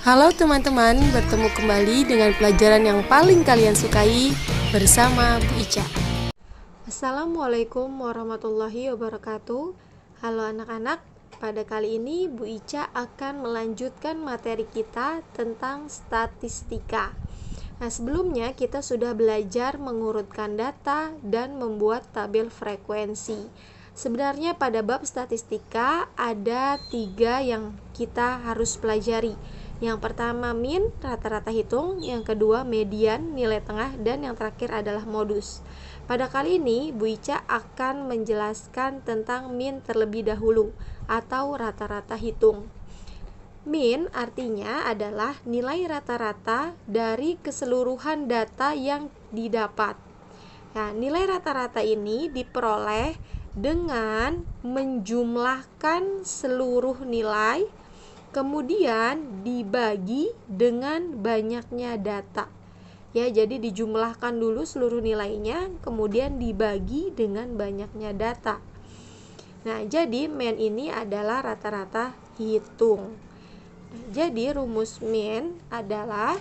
Halo teman-teman, bertemu kembali dengan pelajaran yang paling kalian sukai bersama Bu Ica. Assalamualaikum warahmatullahi wabarakatuh. Halo anak-anak, pada kali ini Bu Ica akan melanjutkan materi kita tentang statistika. Nah, sebelumnya kita sudah belajar mengurutkan data dan membuat tabel frekuensi. Sebenarnya pada bab statistika ada 3 yang kita harus pelajari. Yang pertama min, rata-rata hitung. Yang kedua median, nilai tengah. Dan yang terakhir adalah modus. Pada kali ini Bu Ica akan menjelaskan tentang min terlebih dahulu atau rata-rata hitung. Min artinya adalah nilai rata-rata dari keseluruhan data yang didapat. Nah, nilai rata-rata ini diperoleh dengan menjumlahkan seluruh nilai, kemudian dibagi dengan banyaknya data. Ya, jadi dijumlahkan dulu seluruh nilainya, kemudian dibagi dengan banyaknya data. Nah, jadi min ini adalah rata-rata hitung. Jadi rumus min adalah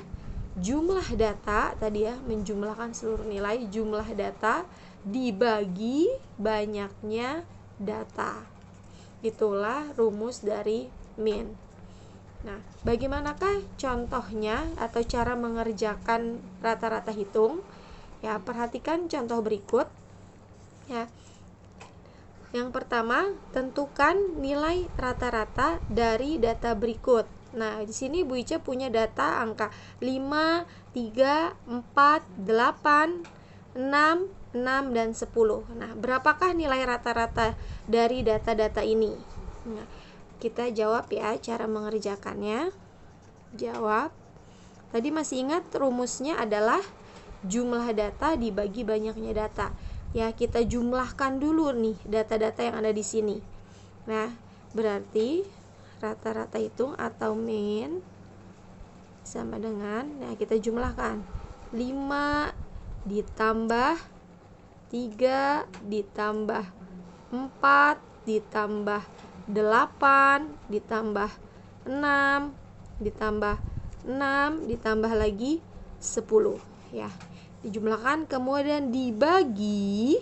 jumlah data tadi ya, menjumlahkan seluruh nilai, jumlah data dibagi banyaknya data. Itulah rumus dari min. Nah, bagaimanakah contohnya atau cara mengerjakan rata-rata hitung? Ya, perhatikan contoh berikut. Ya. Yang pertama, tentukan nilai rata-rata dari data berikut. Nah, di sini Bu Ica punya data angka 5, 3, 4, 8, 6, 6, dan 10. Nah, berapakah nilai rata-rata dari data-data ini? Nah, kita jawab ya cara mengerjakannya. Jawab. Tadi masih ingat rumusnya adalah jumlah data dibagi banyaknya data. Ya, kita jumlahkan dulu nih data-data yang ada di sini. Nah, berarti rata-rata hitung atau min sama dengan, nah kita jumlahkan 5 ditambah 3 ditambah 4 ditambah 8 ditambah 6 ditambah 6 ditambah lagi 10 ya. Dijumlahkan kemudian dibagi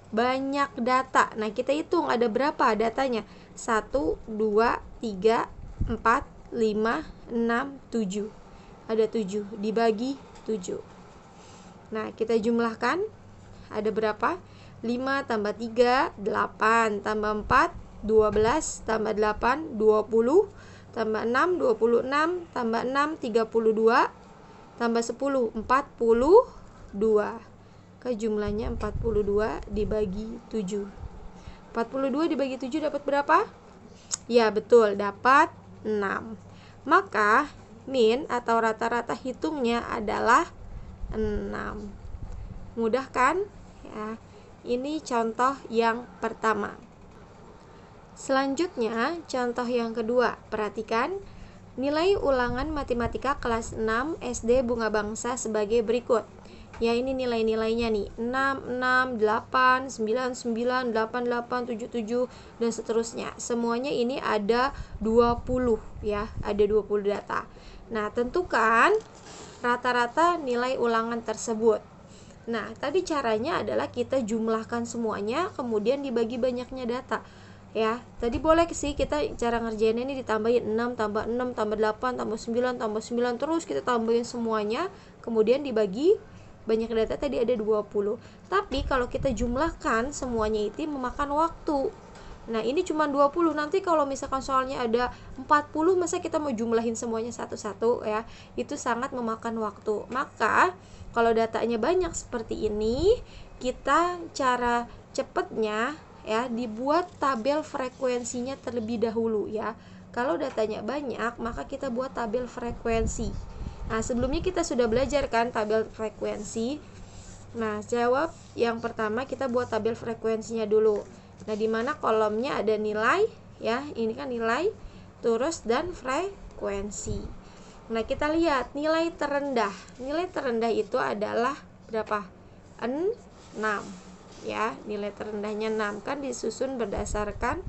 banyak data. Nah, kita hitung ada berapa datanya. 1, 2, 3, 4, 5, 6, 7. Ada 7 dibagi 7. Nah, kita jumlahkan ada berapa? 5 tambah 3, 8 tambah 4, 12 tambah 8, 20 tambah 6, 26 tambah 6, 32 tambah 10, 42. Jumlahnya 42 dibagi 7. 42 dibagi 7 dapat berapa? Ya, betul, dapat 6. Maka min atau rata-rata hitungnya adalah 6. Mudah kan? Ya. Ini contoh yang pertama. Selanjutnya, contoh yang kedua. Perhatikan nilai ulangan matematika kelas 6 SD Bunga Bangsa sebagai berikut. Ya, ini nilai-nilainya nih. 6, 6, 8, 9, 9, 8, 8, 7, 7 dan seterusnya. Semuanya ini ada 20 ya, ada 20 data. Nah, tentukan rata-rata nilai ulangan tersebut. Nah, tadi caranya adalah kita jumlahkan semuanya kemudian dibagi banyaknya data. Ya, tadi boleh sih kita cara ngerjainnya ini ditambahin 6 tambah 6 tambah 8 tambah 9 tambah 9 terus kita tambahin semuanya kemudian dibagi banyak data tadi ada 20. Tapi kalau kita jumlahkan semuanya itu memakan waktu. Nah, ini cuma 20. Nanti kalau misalkan soalnya ada 40, masa kita mau jumlahin semuanya satu-satu ya. Itu sangat memakan waktu. Maka kalau datanya banyak seperti ini, kita cara cepatnya ya dibuat tabel frekuensinya terlebih dahulu ya. Kalau datanya banyak, maka kita buat tabel frekuensi. Nah, sebelumnya kita sudah belajar kan tabel frekuensi. Nah, jawab yang pertama kita buat tabel frekuensinya dulu. Nah, di mana kolomnya ada nilai ya. Ini kan nilai, terus dan frekuensi. Nah, kita lihat nilai terendah. Nilai terendah itu adalah berapa? 6 ya. Nilai terendahnya 6 kan disusun berdasarkan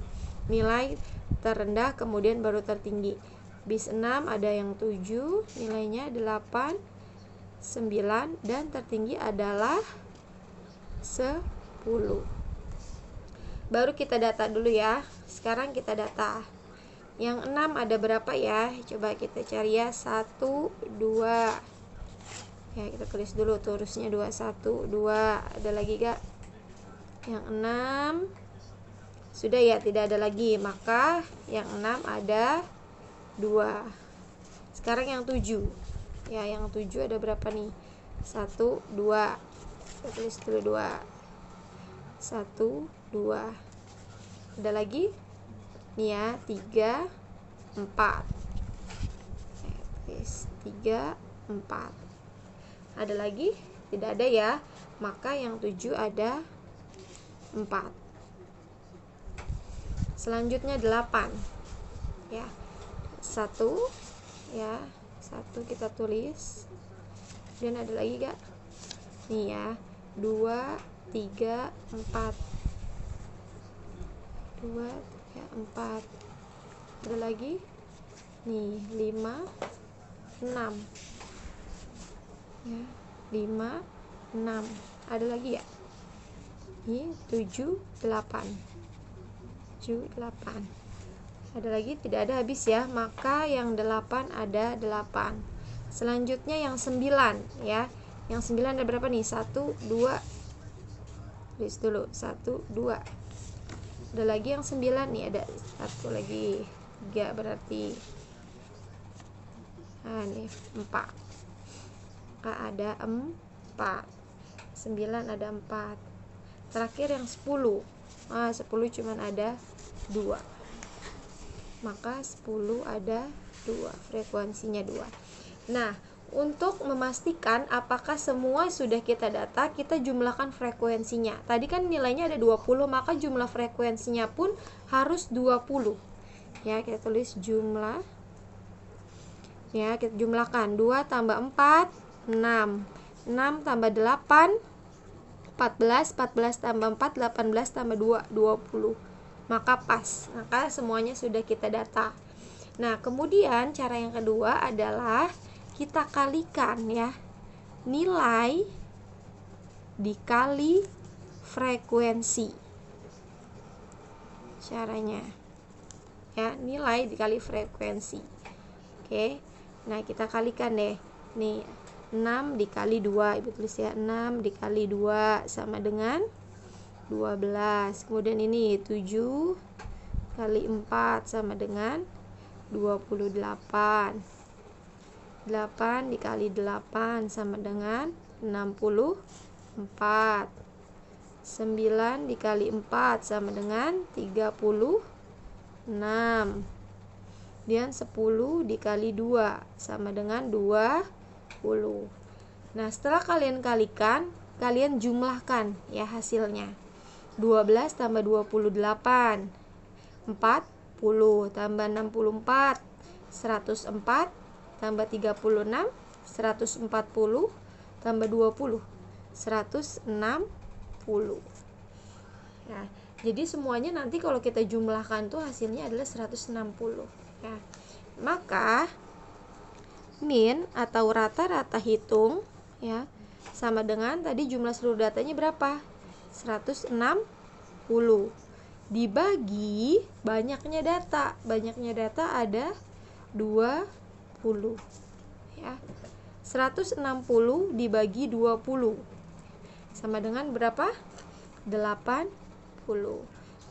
nilai terendah kemudian baru tertinggi. bis 6 ada yang 7, nilainya 8, 9, dan tertinggi adalah 10. Baru kita data dulu ya. Sekarang kita data. Yang 6 ada berapa ya? Coba kita cari ya. 1, 2. Ya, kita tulis dulu terusnya 2, 1, 2. Ada lagi gak? Yang 6 sudah ya, tidak ada lagi. Maka yang 6 ada 2. Sekarang yang 7. Ya, yang 7 ada berapa nih? 1, 2. Kita tulis dulu 2. 1, 2. Ada lagi? Nih ya, 3, 4. 3, 4. Ada lagi? Tidak ada ya. Maka yang 7 ada 4. Selanjutnya 8. Ya. 1 ya. 1 kita tulis. Dan ada lagi gak? Nih ya. 2, 3, 4. 2, 3, 4. Ada lagi? Nih, 5, 6. Ya, 5, 6. Ada lagi ya? Ini 7, 8. 7, 8. Ada lagi? Tidak ada, habis ya. Maka yang 8 ada 8. Selanjutnya yang 9 ya. Yang 9 ada berapa nih? 1, 2. Tulis dulu. 1, 2. Ada lagi yang 9 nih, ada 1 lagi. 3 berarti. Nah, nih 4. Maka ada 4. 9 ada 4. Terakhir yang 10. 10 cuman ada 2. Maka 10 ada 2. Frekuensinya 2. Nah, untuk memastikan apakah semua sudah kita data, kita jumlahkan frekuensinya. Tadi kan nilainya ada 20, maka jumlah frekuensinya pun harus 20. Ya, kita tulis jumlah. Ya, kita jumlahkan. 2 tambah 4, 6. 6 tambah 8, 14. 14 tambah 4, 18 tambah 2, 20. Maka pas. Maka semuanya sudah kita data. Nah, kemudian cara yang kedua adalah kita kalikan ya, nilai dikali frekuensi. Caranya ya, nilai dikali frekuensi. Oke. Nah, kita kalikan deh. Nih, 6 dikali 2, Ibu tulis ya. 6 dikali 2 sama dengan 12. Kemudian ini 7 kali 4 sama dengan 28. 8 dikali 8 sama dengan 64. 9 dikali 4 sama dengan 36. Dan 10 dikali 2 sama dengan 20. Nah, setelah kalian kalikan, kalian jumlahkan ya hasilnya. 12 tambah 28, 40 tambah 64, 104 tambah 36, 140 tambah 20, 160. Ya, jadi semuanya nanti kalau kita jumlahkan tuh hasilnya adalah 160 ya. Maka min atau rata-rata hitung ya sama dengan tadi jumlah seluruh datanya berapa? 160 dibagi banyaknya data. Banyaknya data ada 20 ya. 160 dibagi 20 sama dengan berapa? 80.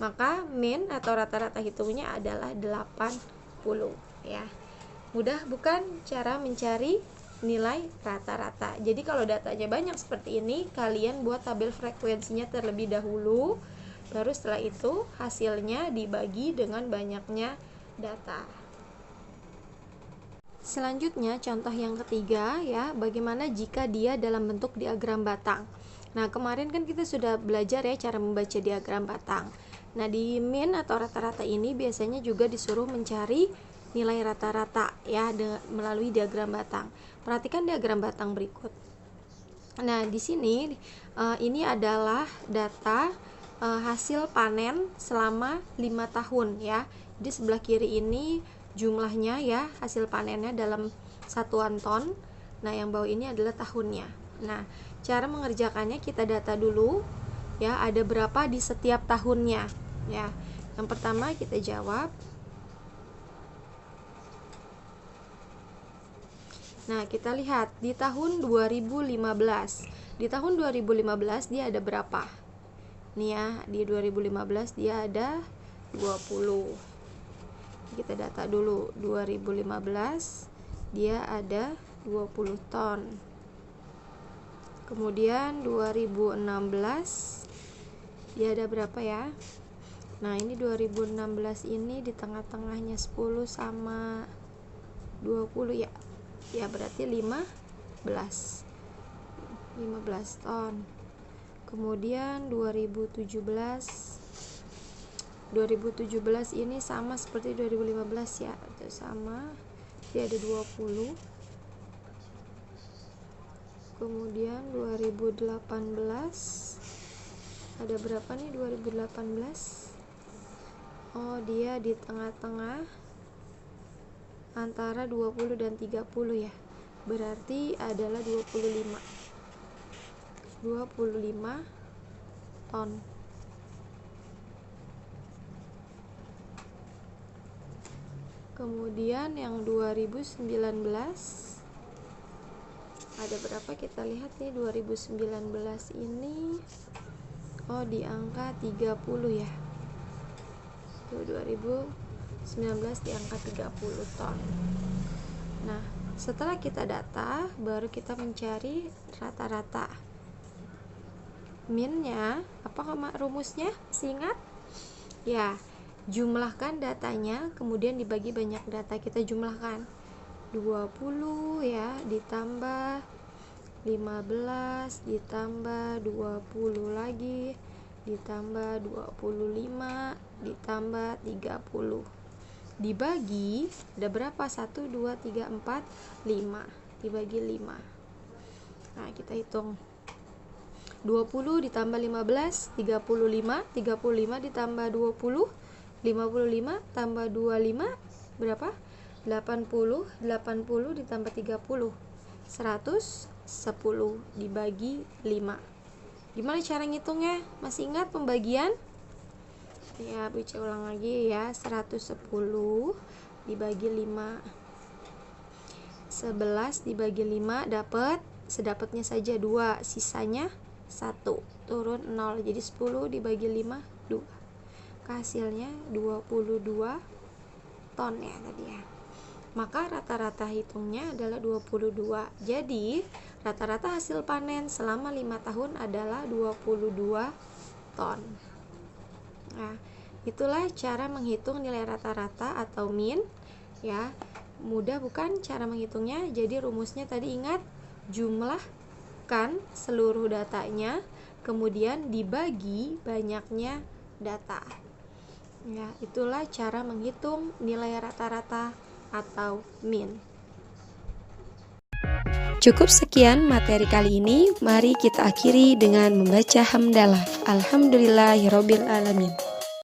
Maka min atau rata-rata hitungnya adalah 80 ya. Mudah bukan cara mencari nilai rata-rata. Jadi kalau datanya banyak seperti ini, kalian buat tabel frekuensinya terlebih dahulu. Baru setelah itu hasilnya dibagi dengan banyaknya data. Selanjutnya contoh yang ketiga ya, bagaimana jika dia dalam bentuk diagram batang. Nah, kemarin kan kita sudah belajar ya cara membaca diagram batang. Nah, di min atau rata-rata ini biasanya juga disuruh mencari nilai rata-rata ya melalui diagram batang. Perhatikan diagram batang berikut. Nah, di sini ini adalah data hasil panen selama 5 tahun ya. Di sebelah kiri ini jumlahnya ya, hasil panennya dalam satuan ton. Nah, yang bawah ini adalah tahunnya. Nah, cara mengerjakannya kita data dulu ya, ada berapa di setiap tahunnya ya. Yang pertama kita jawab. Nah, kita lihat di tahun 2015. Di tahun 2015 dia ada berapa? Nih ya, di 2015 dia ada 20. Kita data dulu. 2015 dia ada 20 ton. Kemudian 2016 dia ada berapa ya? Nah, ini 2016 ini di tengah-tengahnya 10 sama 20 ya. Ya, berarti 15 ton. Kemudian 2017 ini sama seperti 2015 ya, itu sama, dia ada 20. Kemudian 2018 ada berapa nih 2018? Oh, dia di tengah-tengah antara 20 dan 30 ya, berarti adalah 25 ton. Kemudian yang 2019 ada berapa, kita lihat nih. 2019 ini oh di angka 30 ya. Tuh, 2019 di angka 30 ton. Nah, setelah kita data, baru kita mencari rata-rata. Minnya, apa rumusnya? Masih ingat? Ya, jumlahkan datanya, kemudian dibagi banyak data. Kita jumlahkan 20 ya, ditambah 15, ditambah 20 lagi, ditambah 25, ditambah 30. Dibagi, ada berapa? 1, 2, 3, 4, 5. Dibagi 5. Nah, kita hitung. 20 ditambah 15, 35. 35 ditambah 20, 55 tambah 25 berapa? 80. 80 ditambah 30, 110 dibagi 5. Gimana cara ngitungnya? Masih ingat pembagian? Ya, bisa ulang lagi ya. 110 dibagi 5. 11 dibagi 5 dapat sedapatnya saja 2, sisanya 1, turun 0. Jadi 10 dibagi 5 2. Hasilnya 22 ton ya tadi ya. Maka rata-rata hitungnya adalah 22. Jadi rata-rata hasil panen selama 5 tahun adalah 22 ton. Nah, itulah cara menghitung nilai rata-rata atau min ya. Mudah bukan cara menghitungnya? Jadi rumusnya tadi ingat, jumlahkan seluruh datanya, kemudian dibagi banyaknya data. Ya, itulah cara menghitung nilai rata-rata atau min. Cukup sekian materi kali ini. Mari kita akhiri dengan membaca hamdalah. Alhamdulillahirabbil alamin.